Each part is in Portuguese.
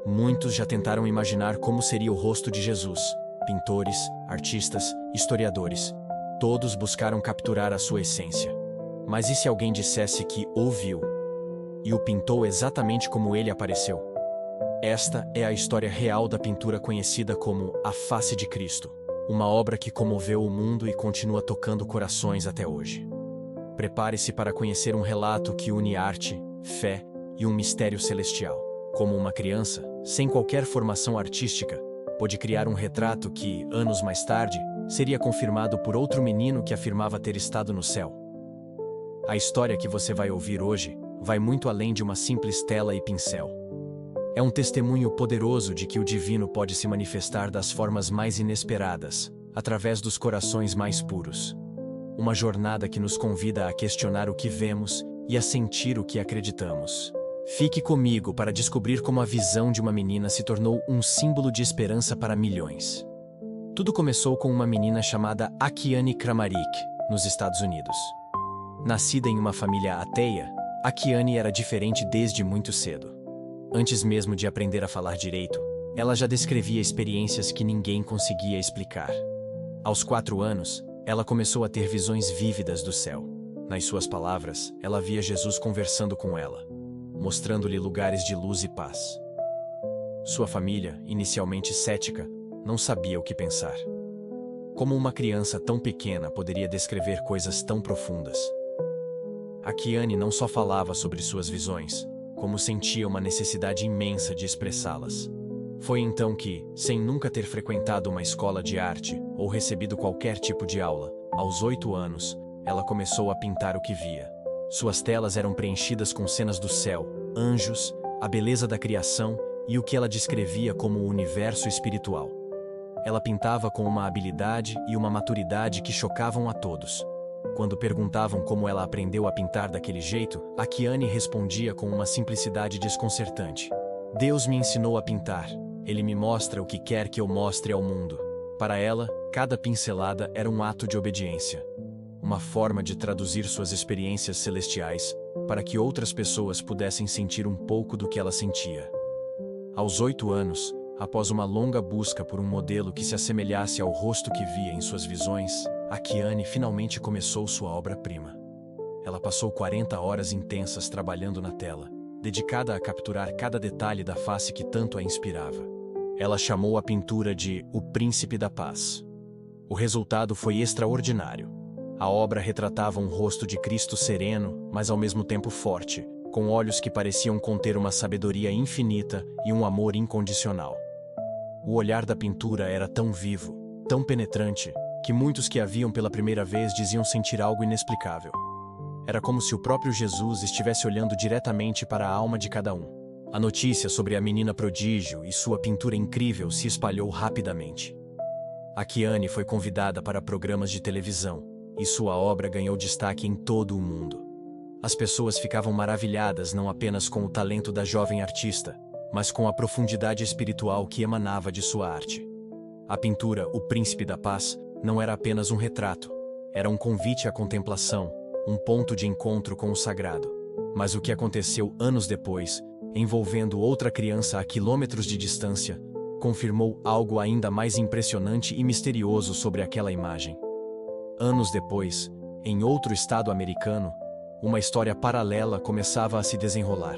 Muitos já tentaram imaginar como seria o rosto de Jesus. Pintores, artistas, historiadores. Todos buscaram capturar a sua essência. Mas e se alguém dissesse que o viu e o pintou exatamente como ele apareceu? Esta é a história real da pintura conhecida como A Face de Cristo, uma obra que comoveu o mundo e continua tocando corações até hoje. Prepare-se para conhecer um relato que une arte, fé e um mistério celestial. Como uma criança, sem qualquer formação artística, pôde criar um retrato que, anos mais tarde, seria confirmado por outro menino que afirmava ter estado no céu. A história que você vai ouvir hoje vai muito além de uma simples tela e pincel. É um testemunho poderoso de que o divino pode se manifestar das formas mais inesperadas, através dos corações mais puros. Uma jornada que nos convida a questionar o que vemos e a sentir o que acreditamos. Fique comigo para descobrir como a visão de uma menina se tornou um símbolo de esperança para milhões. Tudo começou com uma menina chamada Akiane Kramarik, nos Estados Unidos. Nascida em uma família ateia, Akiane era diferente desde muito cedo. Antes mesmo de aprender a falar direito, ela já descrevia experiências que ninguém conseguia explicar. Aos 4 anos, ela começou a ter visões vívidas do céu. Nas suas palavras, ela via Jesus conversando com ela, mostrando-lhe lugares de luz e paz. Sua família, inicialmente cética, não sabia o que pensar. Como uma criança tão pequena poderia descrever coisas tão profundas? Akiane não só falava sobre suas visões, como sentia uma necessidade imensa de expressá-las. Foi então que, sem nunca ter frequentado uma escola de arte ou recebido qualquer tipo de aula, aos 8 anos, ela começou a pintar o que via. Suas telas eram preenchidas com cenas do céu, anjos, a beleza da criação e o que ela descrevia como o universo espiritual. Ela pintava com uma habilidade e uma maturidade que chocavam a todos. Quando perguntavam como ela aprendeu a pintar daquele jeito, Akiane respondia com uma simplicidade desconcertante. Deus me ensinou a pintar. Ele me mostra o que quer que eu mostre ao mundo. Para ela, cada pincelada era um ato de obediência. Uma forma de traduzir suas experiências celestiais para que outras pessoas pudessem sentir um pouco do que ela sentia. Aos 8 anos, após uma longa busca por um modelo que se assemelhasse ao rosto que via em suas visões, Akiane finalmente começou sua obra-prima. Ela passou 40 horas intensas trabalhando na tela, dedicada a capturar cada detalhe da face que tanto a inspirava. Ela chamou a pintura de O Príncipe da Paz. O resultado foi extraordinário. A obra retratava um rosto de Cristo sereno, mas ao mesmo tempo forte, com olhos que pareciam conter uma sabedoria infinita e um amor incondicional. O olhar da pintura era tão vivo, tão penetrante, que muitos que a viam pela primeira vez diziam sentir algo inexplicável. Era como se o próprio Jesus estivesse olhando diretamente para a alma de cada um. A notícia sobre a menina prodígio e sua pintura incrível se espalhou rapidamente. Akiane foi convidada para programas de televisão, e sua obra ganhou destaque em todo o mundo. As pessoas ficavam maravilhadas não apenas com o talento da jovem artista, mas com a profundidade espiritual que emanava de sua arte. A pintura O Príncipe da Paz não era apenas um retrato, era um convite à contemplação, um ponto de encontro com o sagrado. Mas o que aconteceu anos depois, envolvendo outra criança a quilômetros de distância, confirmou algo ainda mais impressionante e misterioso sobre aquela imagem. Anos depois, em outro estado americano, uma história paralela começava a se desenrolar.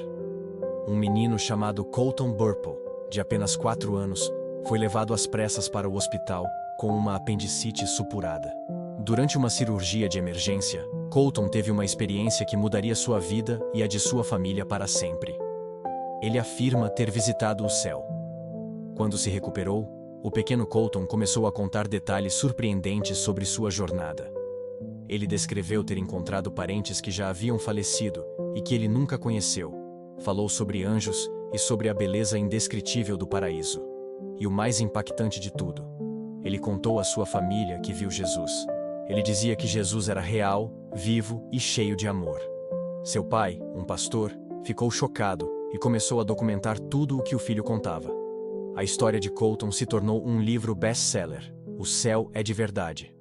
Um menino chamado Colton Burple, de apenas 4 anos, foi levado às pressas para o hospital com uma apendicite supurada. Durante uma cirurgia de emergência, Colton teve uma experiência que mudaria sua vida e a de sua família para sempre. Ele afirma ter visitado o céu. Quando se recuperou, o pequeno Colton começou a contar detalhes surpreendentes sobre sua jornada. Ele descreveu ter encontrado parentes que já haviam falecido e que ele nunca conheceu. Falou sobre anjos e sobre a beleza indescritível do paraíso. E o mais impactante de tudo, ele contou à sua família que viu Jesus. Ele dizia que Jesus era real, vivo e cheio de amor. Seu pai, um pastor, ficou chocado e começou a documentar tudo o que o filho contava. A história de Colton se tornou um livro best-seller. O céu é de verdade.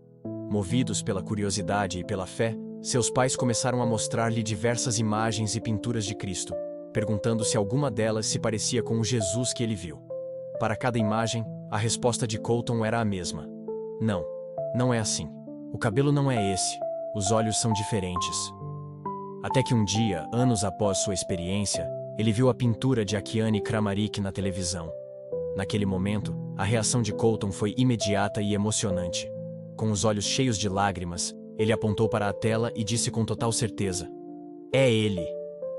Movidos pela curiosidade e pela fé, seus pais começaram a mostrar-lhe diversas imagens e pinturas de Cristo, perguntando se alguma delas se parecia com o Jesus que ele viu. Para cada imagem, a resposta de Colton era a mesma. Não, não é assim. O cabelo não é esse. Os olhos são diferentes. Até que um dia, anos após sua experiência, ele viu a pintura de Akiane Kramaric na televisão. Naquele momento, a reação de Colton foi imediata e emocionante. Com os olhos cheios de lágrimas, ele apontou para a tela e disse com total certeza: "É ele.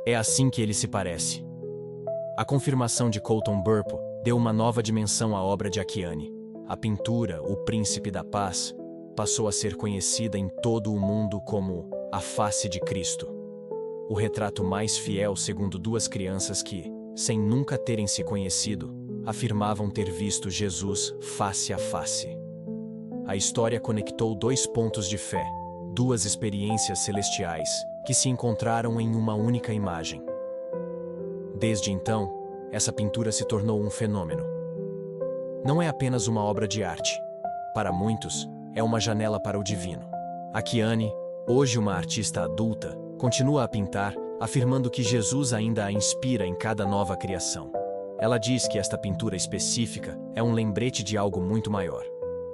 É assim que ele se parece." A confirmação de Colton Burpo deu uma nova dimensão à obra de Akiane. A pintura, O Príncipe da Paz, passou a ser conhecida em todo o mundo como a face de Cristo. O retrato mais fiel segundo duas crianças que, sem nunca terem se conhecido, afirmavam ter visto Jesus face a face. A história conectou dois pontos de fé, duas experiências celestiais, que se encontraram em uma única imagem. Desde então, essa pintura se tornou um fenômeno. Não é apenas uma obra de arte. Para muitos, é uma janela para o divino. Akiane, hoje uma artista adulta, continua a pintar, afirmando que Jesus ainda a inspira em cada nova criação. Ela diz que esta pintura específica é um lembrete de algo muito maior: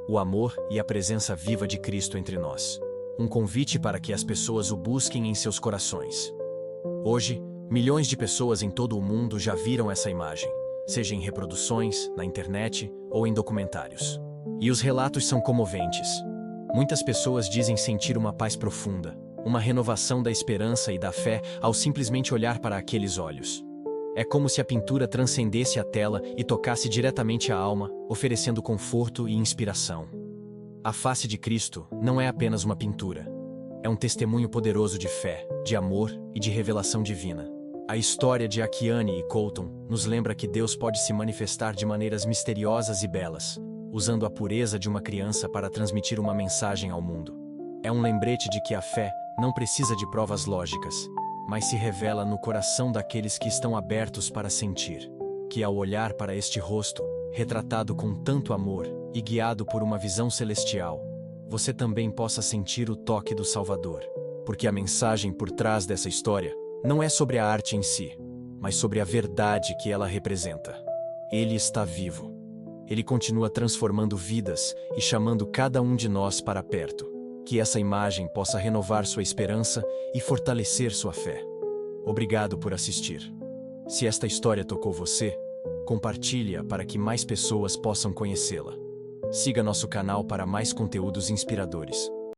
o amor e a presença viva de Cristo entre nós. Um convite para que as pessoas o busquem em seus corações. Hoje, milhões de pessoas em todo o mundo já viram essa imagem, seja em reproduções, na internet ou em documentários. E os relatos são comoventes. Muitas pessoas dizem sentir uma paz profunda, uma renovação da esperança e da fé ao simplesmente olhar para aqueles olhos. É como se a pintura transcendesse a tela e tocasse diretamente a alma, oferecendo conforto e inspiração. A face de Cristo não é apenas uma pintura. É um testemunho poderoso de fé, de amor e de revelação divina. A história de Akiane e Colton nos lembra que Deus pode se manifestar de maneiras misteriosas e belas, usando a pureza de uma criança para transmitir uma mensagem ao mundo. É um lembrete de que a fé não precisa de provas lógicas, mas se revela no coração daqueles que estão abertos para sentir. Que ao olhar para este rosto, retratado com tanto amor e guiado por uma visão celestial, você também possa sentir o toque do Salvador. Porque a mensagem por trás dessa história não é sobre a arte em si, mas sobre a verdade que ela representa. Ele está vivo. Ele continua transformando vidas e chamando cada um de nós para perto. Que essa imagem possa renovar sua esperança e fortalecer sua fé. Obrigado por assistir. Se esta história tocou você, compartilhe-a para que mais pessoas possam conhecê-la. Siga nosso canal para mais conteúdos inspiradores.